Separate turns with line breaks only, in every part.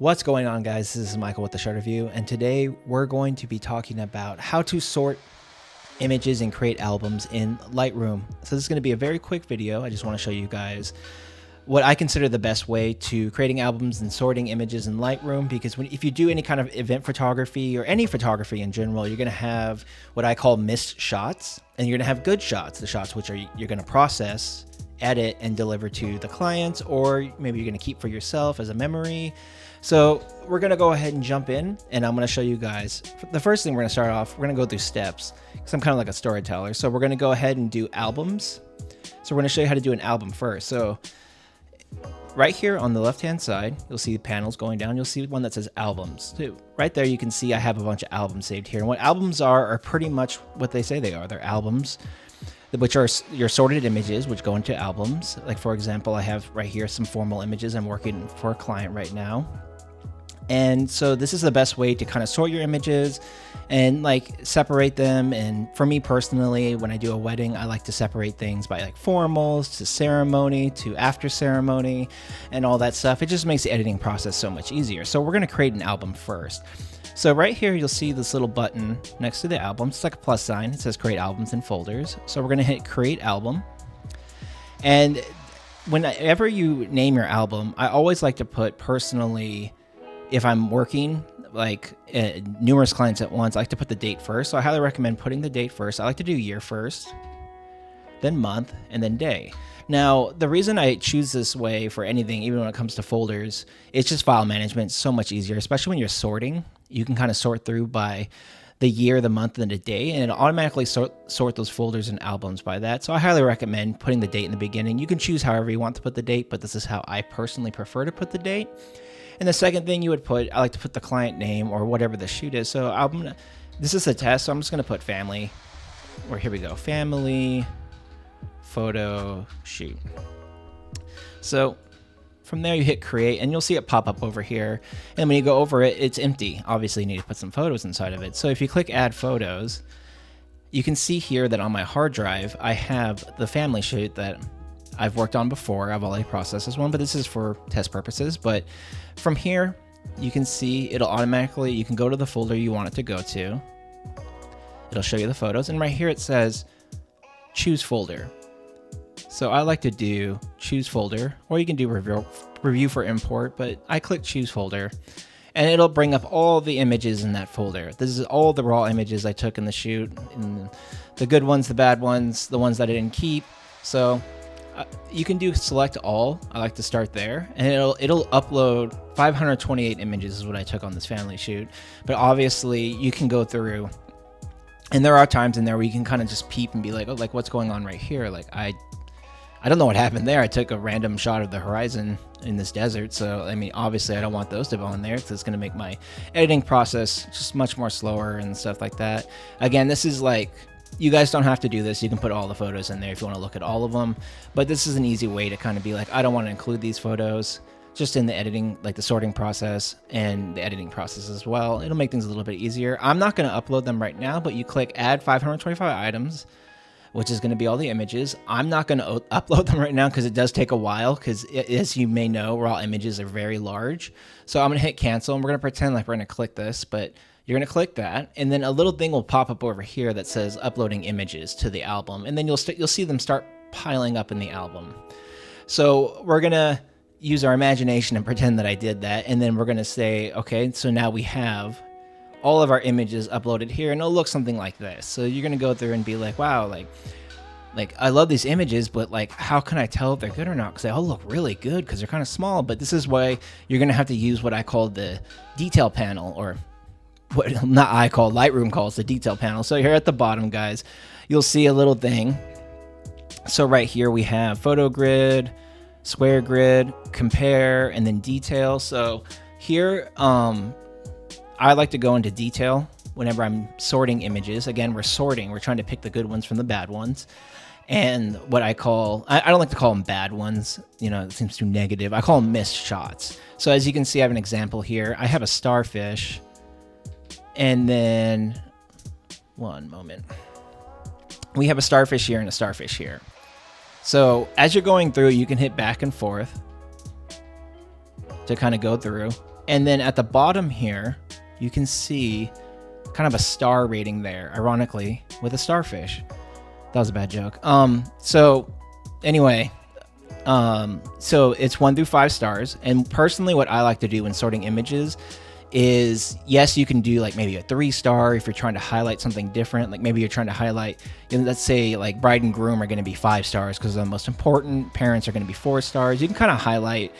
What's going on, guys? This is Michael with the Shutter Review, and today we're going to be talking about how to sort images and create albums in Lightroom. So this is going to be a very quick video. I just want to show you guys what I consider the best way to creating albums and sorting images in Lightroom, because if you do any kind of event photography or any photography in general, you're going to have what I call missed shots, and you're going to have good shots, the shots which you're going to process, edit, and deliver to the clients, or maybe you're going to keep for yourself as a memory. So we're going to go ahead and jump in, and I'm going to show you guys. The first thing we're going to start off, we're going to go through steps, because I'm kind of like a storyteller. So we're going to go ahead and do albums. So we're going to show you how to do an album first. So right here on the left-hand side, you'll see panels going down. You'll see one that says albums too. Right there, you can see I have a bunch of albums saved here. And what albums are pretty much what they say they are. They're albums, which are your sorted images, which go into albums. Like, for example, I have right here some formal images. I'm working for a client right now. And so this is the best way to kind of sort your images and like separate them. And for me personally, when I do a wedding, I like to separate things by like formals to ceremony to after ceremony and all that stuff. It just makes the editing process so much easier. So we're going to create an album first. So right here, you'll see this little button next to the album. It's like a plus sign. It says create albums and folders. So we're going to hit create album. And whenever you name your album, I always like to put personally, if I'm working like numerous clients at once, I like to put the date first. So I highly recommend putting the date first. I like to do year first, then month, and then day. Now, the reason I choose this way for anything, even when it comes to folders, it's just file management. It's so much easier, especially when you're sorting. You can kind of sort through by the year, the month, and the day, and it'll automatically sort those folders and albums by that. So I highly recommend putting the date in the beginning. You can choose however you want to put the date, but this is how I personally prefer to put the date. And the second thing you would put, I like to put the client name or whatever the shoot is. So this is a test, so I'm just going to put family, or here we go, family photo shoot. So from there you hit create, and you'll see it pop up over here. And when you go over it, it's empty. Obviously you need to put some photos inside of it. So if you click add photos, you can see here that on my hard drive, I have the family shoot that I've worked on before. I've already processed this one, but this is for test purposes. But from here, you can see it'll automatically, you can go to the folder you want it to go to. It'll show you the photos. And right here it says choose folder. So I like to do choose folder, or you can do review for import, but I click choose folder, and it'll bring up all the images in that folder. This is all the raw images I took in the shoot, and the good ones, the bad ones, the ones that I didn't keep. So you can do select all. I like to start there, and it'll upload 528 images is what I took on this family shoot. But obviously you can go through, and there are times in there where you can kind of just peep and be like, oh, like what's going on right here? Like I don't know what happened there. I took a random shot of the horizon in this desert. So, I mean, obviously I don't want those to go in there because it's going to make my editing process just much more slower and stuff like that. Again, this is like, you guys don't have to do this. You can put all the photos in there if you want to look at all of them. But this is an easy way to kind of be like, I don't want to include these photos just in the editing, like the sorting process and the editing process as well. It'll make things a little bit easier. I'm not going to upload them right now, but you click add 525 items, which is going to be all the images. I'm not going to upload them right now because it does take a while, because as you may know, raw images are very large. So I'm going to hit cancel, and we're going to pretend like we're going to click this, but you're going to click that, and then a little thing will pop up over here that says uploading images to the album, and then you'll see them start piling up in the album. So we're going to use our imagination and pretend that I did that, and then we're going to say, okay, so now we have all of our images uploaded here, and it'll look something like this. So you're going to go through and be like, wow, like I love these images, but like, how can I tell if they're good or not? Because they all look really good because they're kind of small. But this is why you're going to have to use what I call the detail panel, or what not I call, Lightroom calls the detail panel. So here at the bottom, guys, you'll see a little thing. So right here we have photo grid, square grid, compare, and then detail. So here, I like to go into detail whenever I'm sorting images. Again, we're sorting. We're trying to pick the good ones from the bad ones. And what I call, I don't like to call them bad ones. You know, it seems too negative. I call them missed shots. So as you can see, I have an example here. I have a starfish. And then, one moment. We have a starfish here and a starfish here. So as you're going through, you can hit back and forth to kind of go through. And then at the bottom here, you can see kind of a star rating there, ironically, with a starfish. That was a bad joke. So anyway, so it's 1 through 5 stars. And personally, what I like to do when sorting images is, yes, you can do like maybe a 3-star if you're trying to highlight something different. Like maybe you're trying to highlight, you know, let's say like bride and groom are going to be 5 stars because they're the most important. Parents are going to be 4 stars. You can kind of highlight,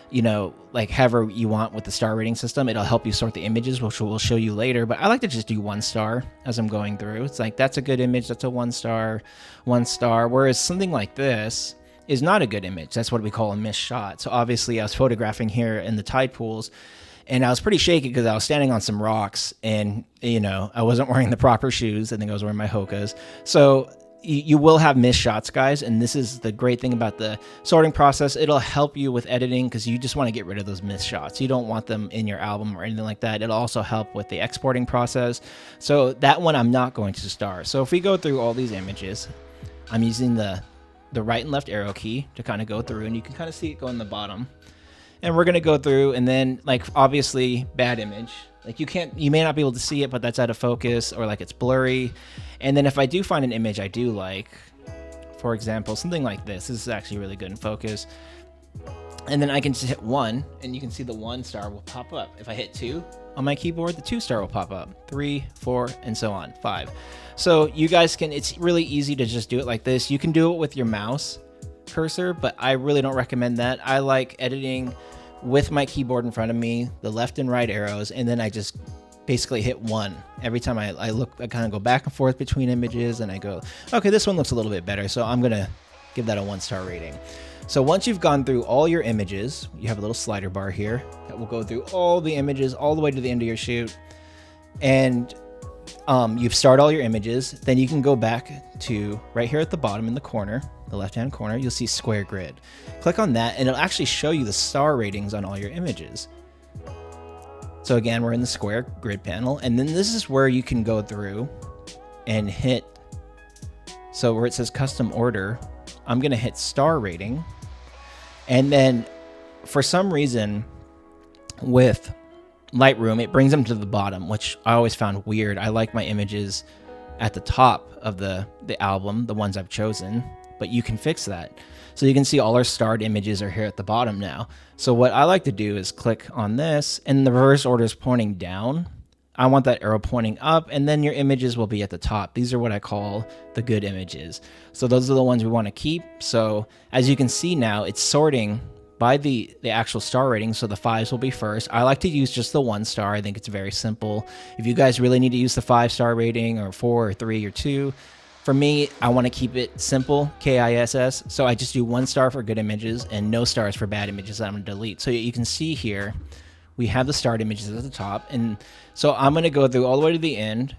you know, like however you want with the star rating system. It'll help you sort the images, which we'll show you later. But I like to just do 1 star as I'm going through. It's like, that's a good image. That's a 1 star, 1 star. Whereas something like this is not a good image. That's what we call a missed shot. So obviously I was photographing here in the tide pools, and I was pretty shaky because I was standing on some rocks, and, you know, I wasn't wearing the proper shoes. I think I was wearing my Hokas. So you will have missed shots, guys. And this is the great thing about the sorting process. It'll help you with editing because you just want to get rid of those missed shots. You don't want them in your album or anything like that. It'll also help with the exporting process. So that one I'm not going to star. So if we go through all these images, I'm using the right and left arrow key to kind of go through, and you can kind of see it go in the bottom. And we're going to go through, and then like obviously bad image. Like you may not be able to see it, but that's out of focus, or like it's blurry. And then if I do find an image I do like, for example, something like this is actually really good in focus. And then I can just hit 1, and you can see the 1 star will pop up. If I hit 2 on my keyboard, the 2 star will pop up, 3, 4, and so on, 5. So you guys can, it's really easy to just do it like this. You can do it with your mouse cursor, but I really don't recommend that. I like editing with my keyboard in front of me, the left and right arrows, and then I just basically hit 1 every time I look. I kind of go back and forth between images, and I go, okay, this one looks a little bit better, so I'm gonna give that a 1-star rating. So once you've gone through all your images, you have a little slider bar here that will go through all the images all the way to the end of your shoot, and you've starred all your images. Then you can go back to right here at the bottom in the corner, the left-hand corner, you'll see square grid. Click on that, and it'll actually show you the star ratings on all your images. So again, we're in the square grid panel, and then this is where you can go through and hit, so where it says custom order, I'm gonna hit star rating. And then for some reason with Lightroom, it brings them to the bottom, which I always found weird. I like my images at the top of the album, the ones I've chosen, but you can fix that. So you can see all our starred images are here at the bottom now. So what I like to do is click on this, and the reverse order is pointing down. I want that arrow pointing up, and then your images will be at the top. These are what I call the good images. So those are the ones we want to keep. So as you can see now, it's sorting by the actual star rating, so the 5s will be first. I like to use just the 1 star. I think it's very simple. If you guys really need to use the 5-star rating, or 4 or 3 or 2, for me, I want to keep it simple, KISS. So I just do 1 star for good images and no stars for bad images that I'm going to delete. So you can see here, we have the starred images at the top. And so I'm going to go through all the way to the end.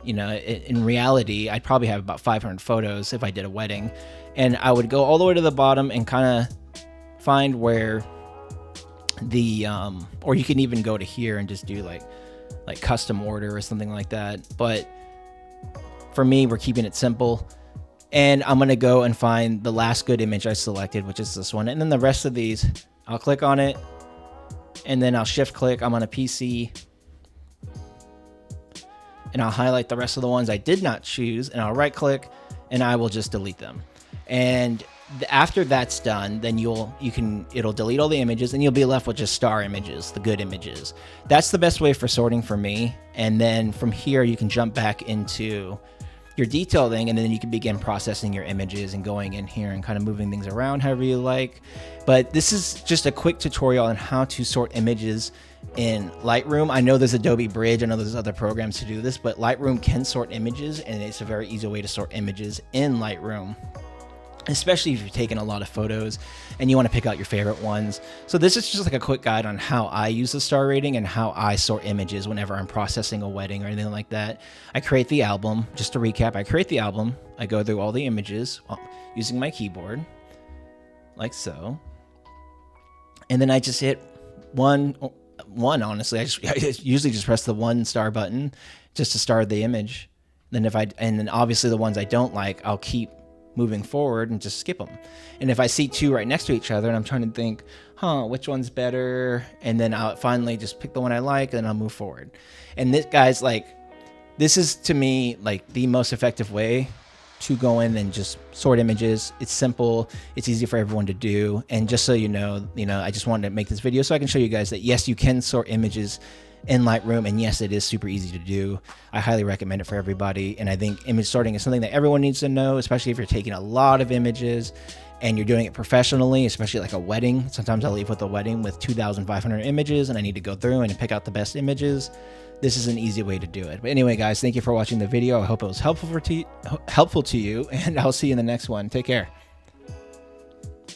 You know, in reality, I'd probably have about 500 photos if I did a wedding. And I would go all the way to the bottom and kind of find where the, or you can even go to here and just do like custom order or something like that. But for me, we're keeping it simple. And I'm going to go and find the last good image I selected, which is this one. And then the rest of these, I'll click on it, and then I'll shift click. I'm on a PC, and I'll highlight the rest of the ones I did not choose, and I'll right click, and I will just delete them. And after that's done, then it'll delete all the images, and you'll be left with just star images, the good images. That's the best way for sorting for me. And then from here, you can jump back into your detail thing, and then you can begin processing your images and going in here and kind of moving things around however you like. But this is just a quick tutorial on how to sort images in Lightroom. I know there's Adobe Bridge, I know there's other programs to do this, but Lightroom can sort images, and it's a very easy way to sort images in Lightroom, especially if you're taking a lot of photos and you want to pick out your favorite ones. So this is just like a quick guide on how I use the star rating and how I sort images whenever I'm processing a wedding or anything like that. I create the album. Just to recap, I create the album. I go through all the images using my keyboard, like so. And then I just hit one, honestly. I usually just press the 1 star button just to star the image. And then obviously the ones I don't like, I'll keep moving forward and just skip them. And if I see two right next to each other and I'm trying to think, which one's better? And then I'll finally just pick the one I like and I'll move forward. And this, guys, like, this is to me like the most effective way to go in and just sort images. It's simple, it's easy for everyone to do. And just so you know, I just wanted to make this video so I can show you guys that yes, you can sort images in Lightroom, and yes, it is super easy to do. I highly recommend it for everybody, and I think image sorting is something that everyone needs to know, especially if you're taking a lot of images and you're doing it professionally, especially like a wedding. Sometimes I'll leave with a wedding with 2,500 images and I need to go through and pick out the best images. This is an easy way to do it. But anyway, guys, thank you for watching the video. I hope it was helpful to you, and I'll see you in the next one. Take care.